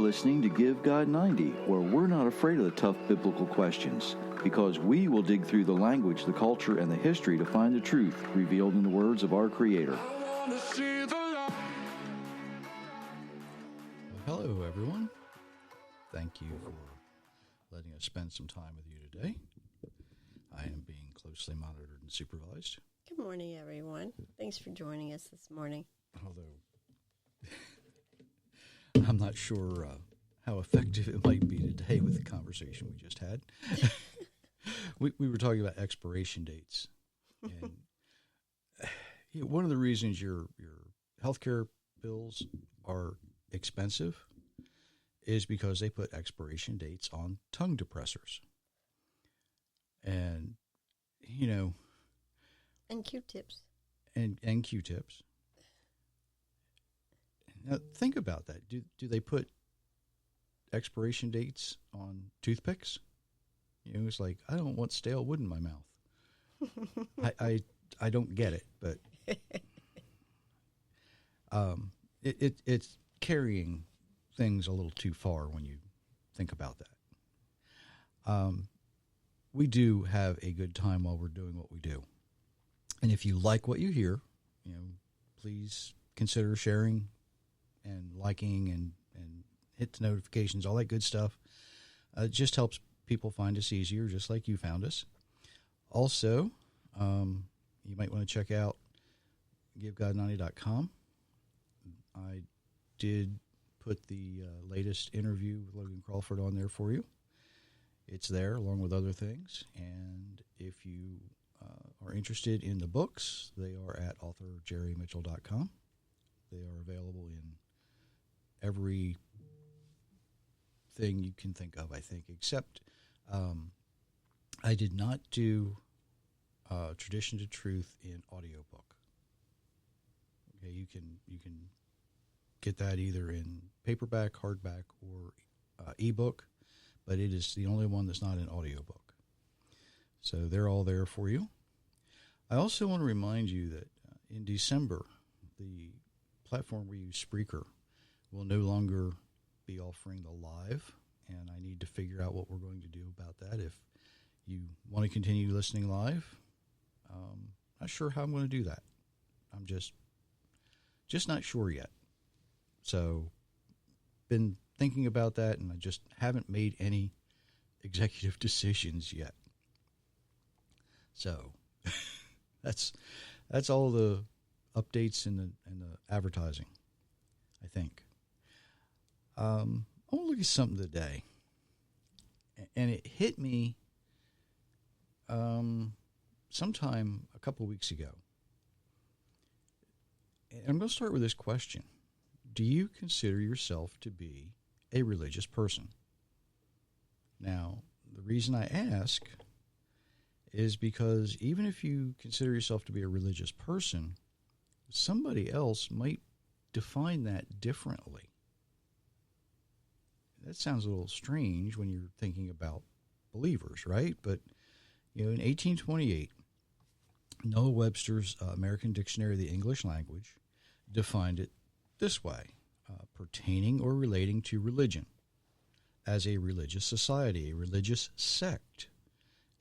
listening to Give God 90, where we're not afraid of the tough biblical questions, because we will dig through the language, the culture, and the history to find the truth revealed in the words of our Creator. Hello, everyone. Thank you for letting us spend some time with you today. I am being closely monitored and supervised. Good morning, everyone. Thanks for joining us this morning. Although I'm not sure how effective it might be today with the conversation we just had. we were talking about expiration dates. And one of the reasons your healthcare bills are expensive is because they put expiration dates on tongue depressors. And, you know... And Q-tips. And Q-tips. Now, think about that. Do they put expiration dates on toothpicks? You know, it's like, I don't want stale wood in my mouth. I don't get it, but it's carrying things a little too far when you think about that. We do have a good time while we're doing what we do. And if you like what you hear, you know, please consider sharing and liking and hit the notifications, all that good stuff. It just helps people find us easier, just like you found us. Also, you might want to check out givegod90.com. I did put the latest interview with Logan Crawford on there for you. It's there along with other things. And if you are interested in the books, they are at authorjerrymitchell.com. They are available in every thing you can think of, I think, except I did not do Tradition to Truth in audiobook. Okay, you can get that either in paperback, hardback, or ebook, but it is the only one that's not in audiobook. So they're all there for you. I also want to remind you that in December, the platform we use, Spreaker, will no longer be offering the live, and I need to figure out what we're going to do about that. If you want to continue listening live, not sure how I'm going to do that. I'm just not sure yet. So, been thinking about that, and I just haven't made any executive decisions yet. So, that's all the updates and the advertising, I think. I want to look at something today, and it hit me sometime a couple of weeks ago. And I'm going to start with this question. Do you consider yourself to be a religious person? Now, the reason I ask is because even if you consider yourself to be a religious person, somebody else might define that differently. That sounds a little strange when you're thinking about believers, right? But, you know, in 1828, Noah Webster's American Dictionary of the English Language defined it this way: pertaining or relating to religion as a religious society, a religious sect,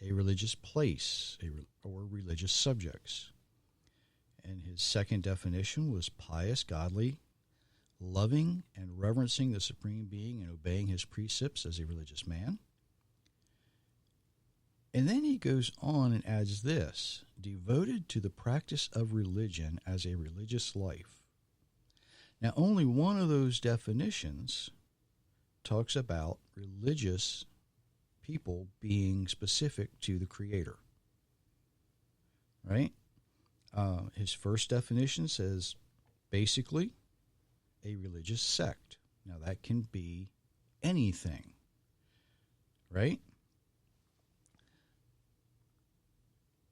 a religious place, or religious subjects. And his second definition was pious, godly, loving and reverencing the Supreme Being and obeying his precepts as a religious man. And then he goes on and adds this: devoted to the practice of religion as a religious life. Now, only one of those definitions talks about religious people being specific to the Creator, right? His first definition says basically a religious sect. Now, that can be anything, right?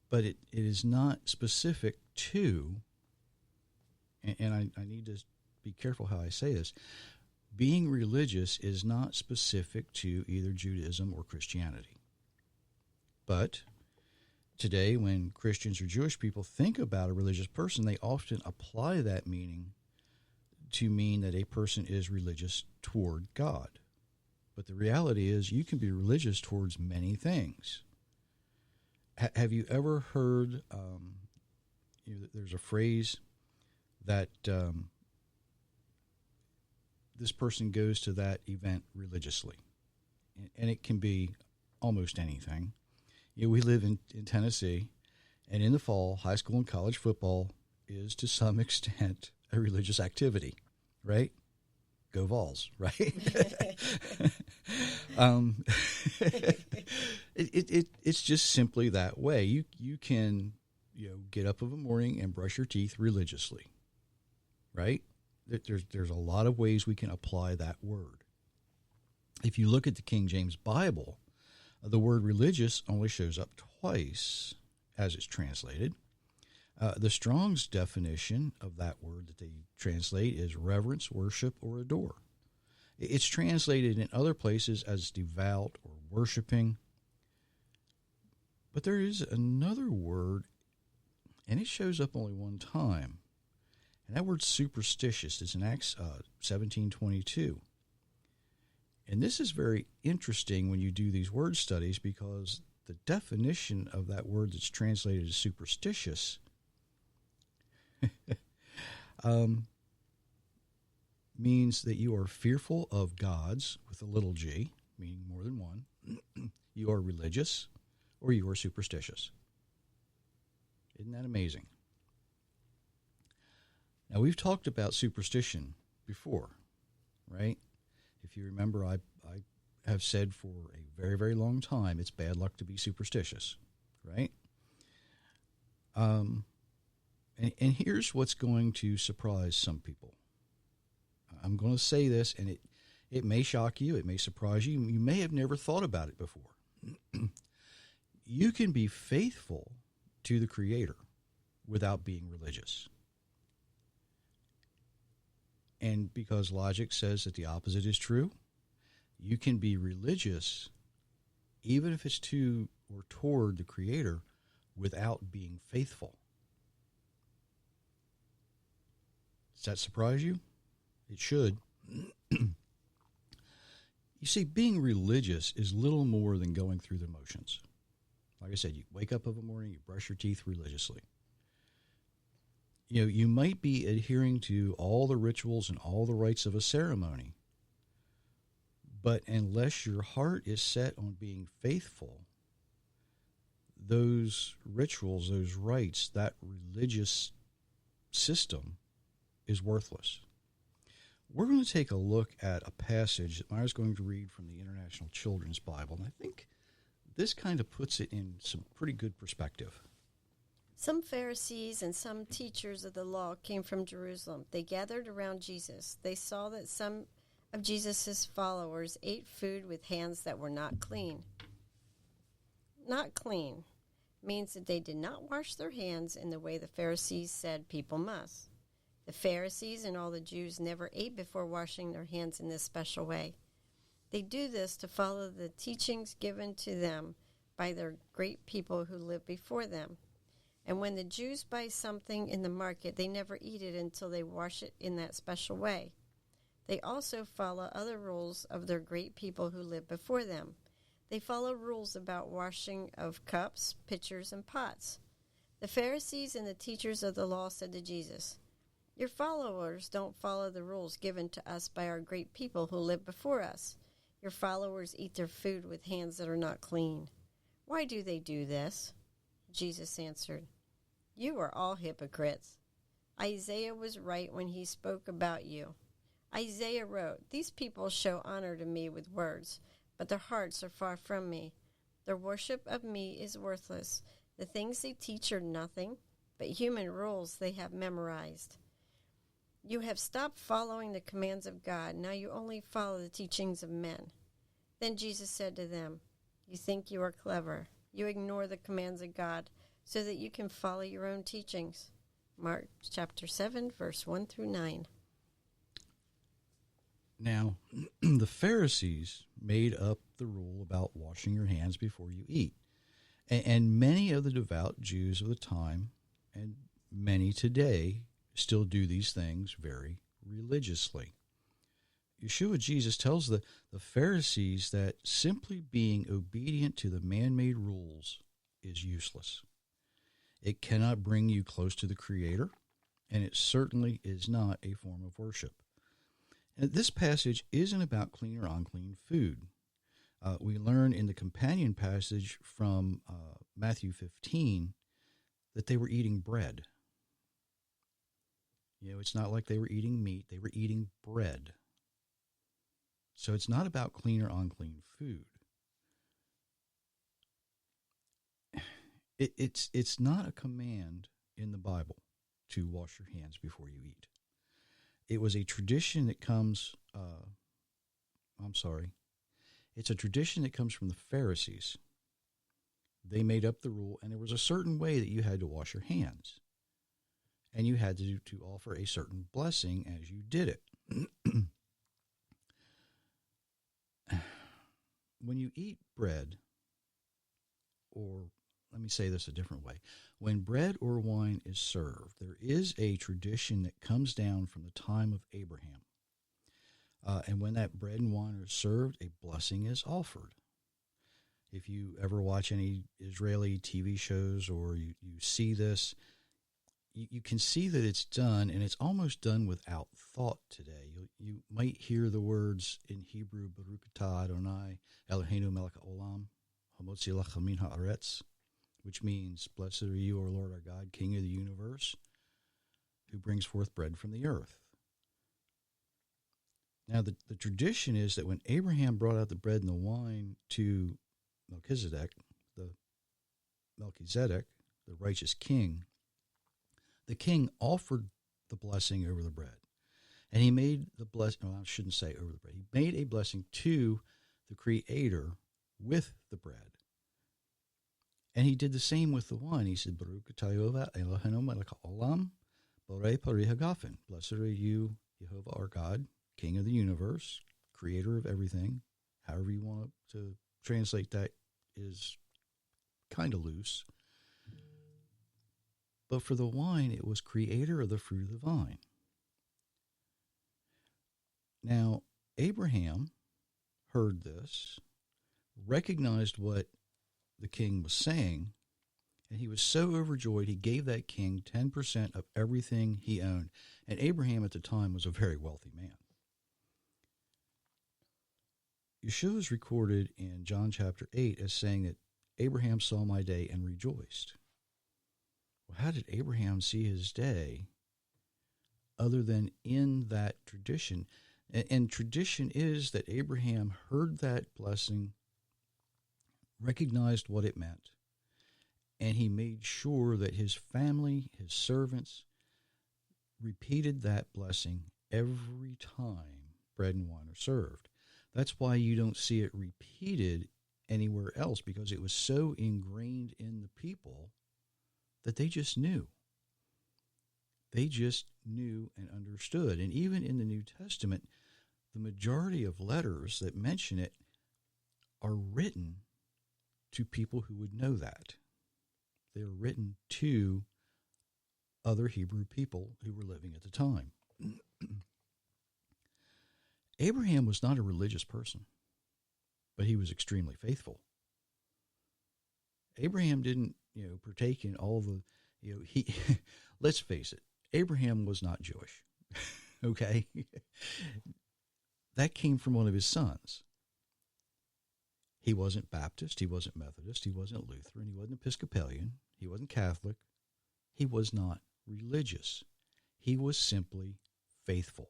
But it is not specific to, and I need to be careful how I say this, being religious is not specific to either Judaism or Christianity. But today, when Christians or Jewish people think about a religious person, they often apply that meaning to mean that a person is religious toward God. But the reality is you can be religious towards many things. Have you ever heard, there's a phrase that this person goes to that event religiously. And it can be almost anything. We live in Tennessee, and in the fall, high school and college football is to some extent a religious activity, right? Go Vols, right? It's just simply that way. You can get up of a morning and brush your teeth religiously, right? There's a lot of ways we can apply that word. If you look at the King James Bible, the word religious only shows up twice as it's translated. The Strong's definition of that word that they translate is reverence, worship, or adore. It's translated in other places as devout or worshiping. But there is another word, and it shows up only one time. And that word's superstitious. It's in Acts 17:22. And this is very interesting when you do these word studies, because the definition of that word that's translated as superstitious means that you are fearful of gods with a little g, meaning more than one. You are religious, or you are superstitious. Isn't that amazing? Now, we've talked about superstition before, right? If you remember, I have said for a very, very long time, it's bad luck to be superstitious, right? And here's what's going to surprise some people. I'm going to say this, and it may shock you. It may surprise you. You may have never thought about it before. You can be faithful to the Creator without being religious. And because logic says that the opposite is true, you can be religious even if it's to or toward the Creator without being faithful. Does that surprise you? It should. You see, being religious is little more than going through the motions. Like I said, you wake up of a morning, you brush your teeth religiously. You might be adhering to all the rituals and all the rites of a ceremony, but unless your heart is set on being faithful, those rituals, those rites, that religious system is worthless. We're going to take a look at a passage that Myra's going to read from the International Children's Bible, and I think this kind of puts it in some pretty good perspective. Some Pharisees and some teachers of the law came from Jerusalem. They gathered around Jesus. They saw that some of Jesus' followers ate food with hands that were not clean. Not clean means that they did not wash their hands in the way the Pharisees said people must. The Pharisees and all the Jews never ate before washing their hands in this special way. They do this to follow the teachings given to them by their great people who lived before them. And when the Jews buy something in the market, they never eat it until they wash it in that special way. They also follow other rules of their great people who lived before them. They follow rules about washing of cups, pitchers, and pots. The Pharisees and the teachers of the law said to Jesus, "Your followers don't follow the rules given to us by our great people who lived before us. Your followers eat their food with hands that are not clean. Why do they do this?" Jesus answered, "You are all hypocrites. Isaiah was right when he spoke about you. Isaiah wrote, 'These people show honor to me with words, but their hearts are far from me. Their worship of me is worthless. The things they teach are nothing, but human rules they have memorized.' You have stopped following the commands of God. Now you only follow the teachings of men." Then Jesus said to them, "You think you are clever. You ignore the commands of God so that you can follow your own teachings." Mark chapter 7, verse 1 through 9. Now, the Pharisees made up the rule about washing your hands before you eat. And many of the devout Jews of the time, and many today, still do these things very religiously. Yeshua Jesus tells the Pharisees that simply being obedient to the man-made rules is useless. It cannot bring you close to the Creator, and it certainly is not a form of worship. And this passage isn't about clean or unclean food. We learn in the companion passage from Matthew 15 that they were eating bread. It's not like they were eating meat. They were eating bread. So it's not about clean or unclean food. It's not a command in the Bible to wash your hands before you eat. It was a tradition that comes, it's a tradition that comes from the Pharisees. They made up the rule, and there was a certain way that you had to wash your hands. And you had to offer a certain blessing as you did it. When you eat bread, or let me say this a different way. When bread or wine is served, there is a tradition that comes down from the time of Abraham. And when that bread and wine are served, a blessing is offered. If you ever watch any Israeli TV shows or you see this, you can see that it's done, and it's almost done without thought today. You might hear the words in Hebrew, Baruch atah Adonai Eloheinu melech haolam, hamotzi lecha min haaretz, which means, blessed are you, O Lord our God, King of the universe, who brings forth bread from the earth. Now, the tradition is that when Abraham brought out the bread and the wine to Melchizedek, the righteous king, the king offered the blessing over the bread. And he made the blessing, I shouldn't say over the bread. He made a blessing to the Creator with the bread. And he did the same with the wine. He said, Baruch atah Eloheinu melech haolam, borei pari hagafen. Blessed are you, Jehovah our God, King of the universe, Creator of everything. However you want to translate that is kind of loose. But for the wine, it was Creator of the fruit of the vine. Now, Abraham heard this, recognized what the king was saying, and he was so overjoyed he gave that king 10% of everything he owned. And Abraham at the time was a very wealthy man. Yeshua is recorded in John chapter 8 as saying that Abraham saw my day and rejoiced. Well, how did Abraham see his day other than in that tradition? And tradition is that Abraham heard that blessing, recognized what it meant, and he made sure that his family, his servants, repeated that blessing every time bread and wine are served. That's why you don't see it repeated anywhere else, because it was so ingrained in the people that they just knew. They just knew and understood. And even in the New Testament, the majority of letters that mention it are written to people who would know that. They're written to other Hebrew people who were living at the time. Abraham was not a religious person, but he was extremely faithful. Abraham didn't, partake in all the, he, let's face it, Abraham was not Jewish, okay? That came from one of his sons. He wasn't Baptist, he wasn't Methodist, he wasn't Lutheran, he wasn't Episcopalian, he wasn't Catholic. He was not religious. He was simply faithful.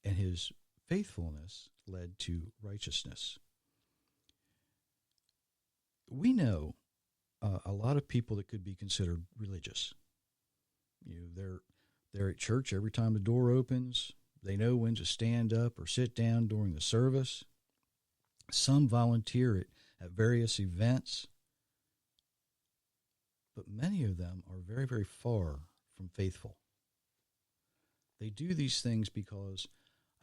And his faithfulness led to righteousness. We know a lot of people that could be considered religious. They're at church every time the door opens. They know when to stand up or sit down during the service. Some volunteer at various events. But many of them are very, very far from faithful. They do these things because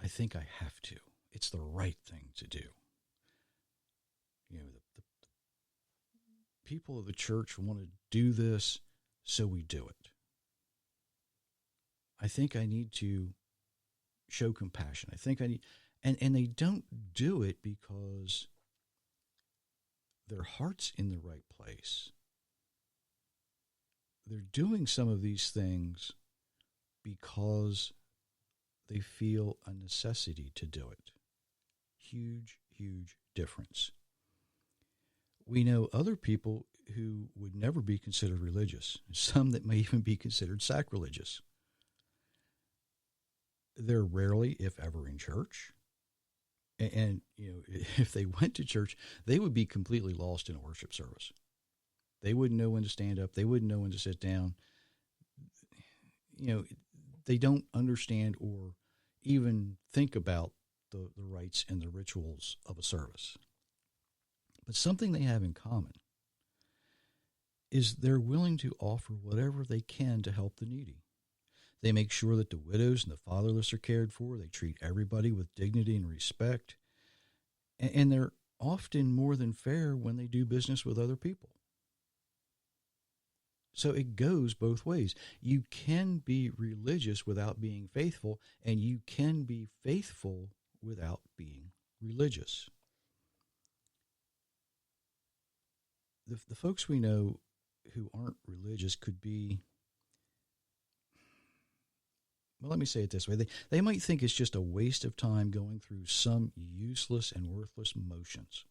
I think I have to. It's the right thing to do. The people of the church want to do this, so we do it. I think I need to show compassion. I think I need, and they don't do it because their heart's in the right place. They're doing some of these things because they feel a necessity to do it. Huge, huge difference. We know other people who would never be considered religious, some that may even be considered sacrilegious. They're rarely, if ever, in church. And if they went to church, they would be completely lost in a worship service. They wouldn't know when to stand up. They wouldn't know when to sit down. They don't understand or even think about the rites and the rituals of a service. But something they have in common is they're willing to offer whatever they can to help the needy. They make sure that the widows and the fatherless are cared for. They treat everybody with dignity and respect. And they're often more than fair when they do business with other people. So it goes both ways. You can be religious without being faithful, and you can be faithful without being religious. The folks we know who aren't religious could be, well, let me say it this way. They might think it's just a waste of time going through some useless and worthless motions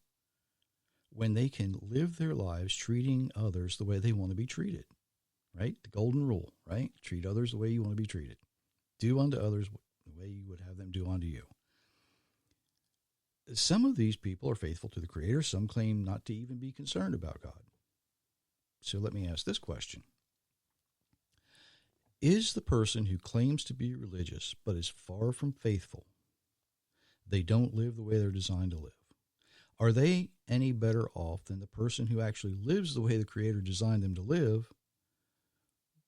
when they can live their lives treating others the way they want to be treated, right? The golden rule, right? Treat others the way you want to be treated. Do unto others the way you would have them do unto you. Some of these people are faithful to the Creator. Some claim not to even be concerned about God. So let me ask this question. Is the person who claims to be religious but is far from faithful, they don't live the way they're designed to live, are they any better off than the person who actually lives the way the Creator designed them to live,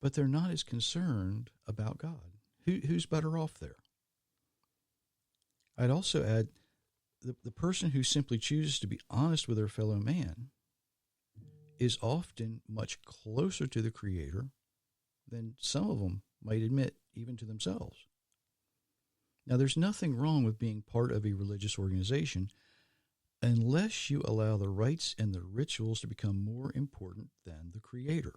but they're not as concerned about God? Who's better off there? I'd also add the person who simply chooses to be honest with their fellow man is often much closer to the Creator than some of them might admit, even to themselves. Now, there's nothing wrong with being part of a religious organization unless you allow the rites and the rituals to become more important than the Creator.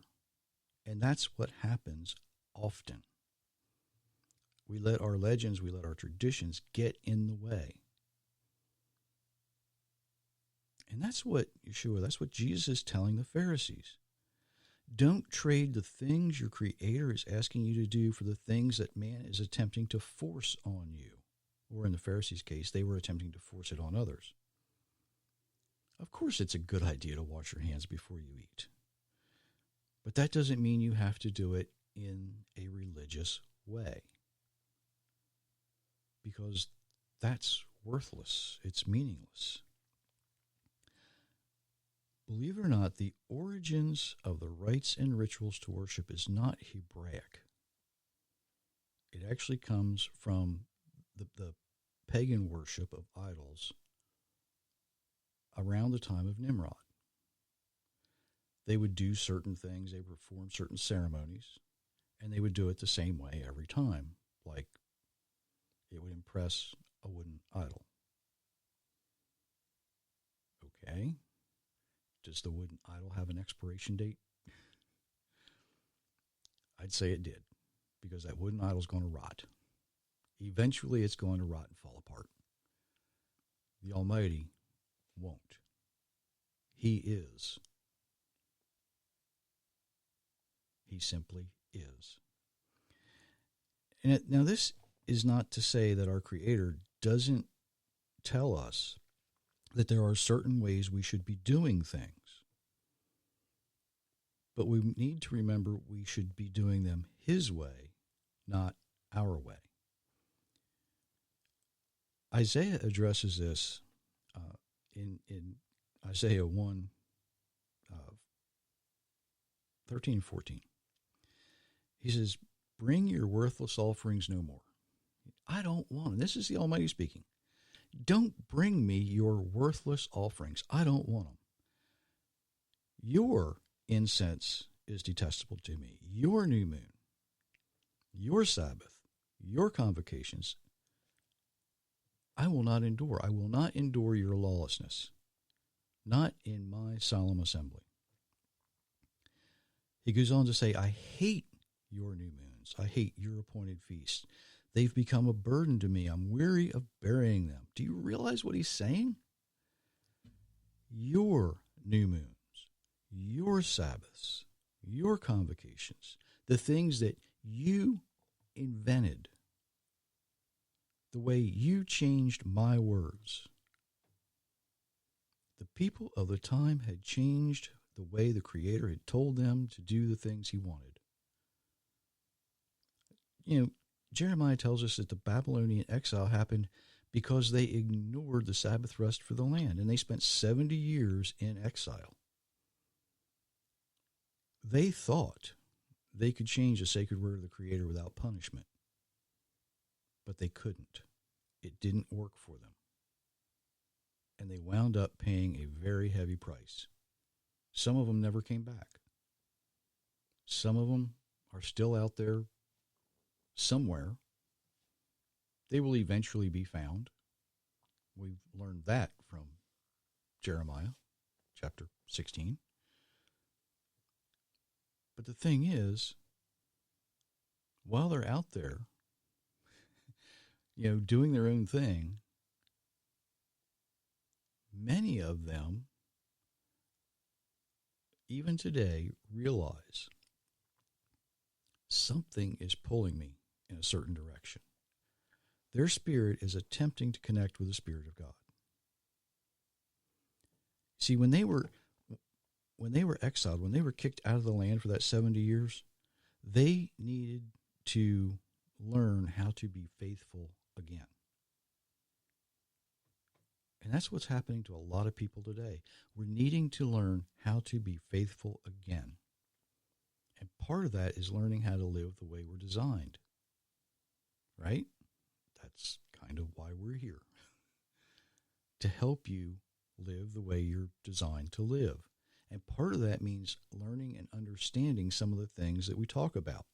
And that's what happens often. We let our legends, we let our traditions get in the way. And that's what Jesus is telling the Pharisees. Don't trade the things your Creator is asking you to do for the things that man is attempting to force on you. Or in the Pharisees' case, they were attempting to force it on others. Of course, it's a good idea to wash your hands before you eat. But that doesn't mean you have to do it in a religious way. Because that's worthless. It's meaningless. Believe it or not, the origins of the rites and rituals to worship is not Hebraic. It actually comes from the pagan worship of idols around the time of Nimrod. They would do certain things, they would perform certain ceremonies, and they would do it the same way every time, like it would impress a wooden idol. Okay. Does the wooden idol have an expiration date? I'd say it did, because that wooden idol is going to rot. Eventually, it's going to rot and fall apart. The Almighty won't. He is. He simply is. And now, this is not to say that our Creator doesn't tell us that there are certain ways we should be doing things. But we need to remember we should be doing them His way, not our way. Isaiah addresses this in Isaiah 1, 13 and 14. He says, "Bring your worthless offerings no more. I don't want them." This is the Almighty speaking. "Don't bring me your worthless offerings. I don't want them. Your incense is detestable to me. Your new moon your Sabbath, your convocations, I will not endure. I will not endure your lawlessness, not in my solemn assembly. He goes on to say, I hate your new moons. I hate your appointed feasts. They've become a burden to me. I'm weary of burying them. Do you realize what he's saying? Your new moons, your Sabbaths, your convocations, the things that you invented, the way you changed my words. The people of the time had changed the way the Creator had told them to do the things he wanted. You know, Jeremiah tells us that the Babylonian exile happened because they ignored the Sabbath rest for the land, and they spent 70 years in exile. They thought they could change the sacred word of the Creator without punishment, but they couldn't. It didn't work for them. And they wound up paying a very heavy price. Some of them never came back. Some of them are still out there somewhere. They will eventually be found. We've learned that from Jeremiah chapter 16. But the thing is, while they're out there, doing their own thing, many of them, even today, realize something is pulling me in a certain direction. Their spirit is attempting to connect with the Spirit of God. See, when they were exiled, when they were kicked out of the land for that 70 years, they needed to learn how to be faithful again. And that's what's happening to a lot of people today. We're needing to learn how to be faithful again. And part of that is learning how to live the way we're designed. Right? That's kind of why we're here. To help you live the way you're designed to live. And part of that means learning and understanding some of the things that we talk about.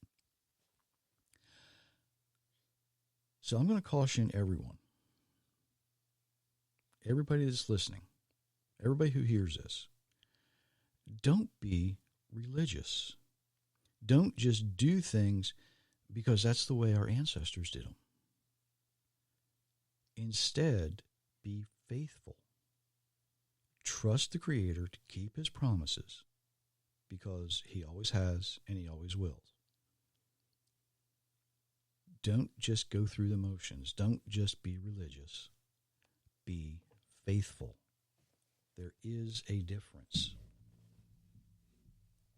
So I'm going to caution everyone. Everybody that's listening, everybody who hears this, don't be religious. Don't just do things because that's the way our ancestors did them. Instead, be faithful. Trust the Creator to keep his promises because he always has and he always will. Don't just go through the motions. Don't just be religious. Be faithful. There is a difference.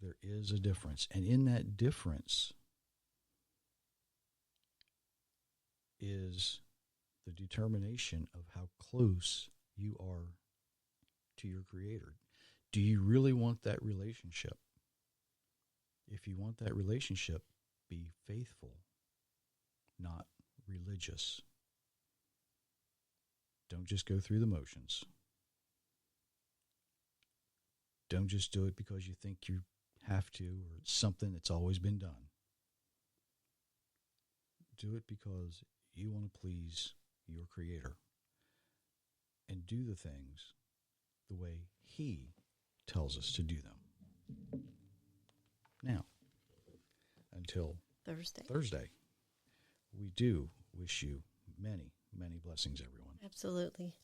There is a difference. And in that difference is the determination of how close you are to your Creator. Do you really want that relationship? If you want that relationship, be faithful, not religious. Don't just go through the motions. Don't just do it because you think you have to or it's something that's always been done. Do it because you want to please your Creator and do the things the way he tells us to do them. Now, until Thursday, we do wish you many, many blessings, everyone. Absolutely.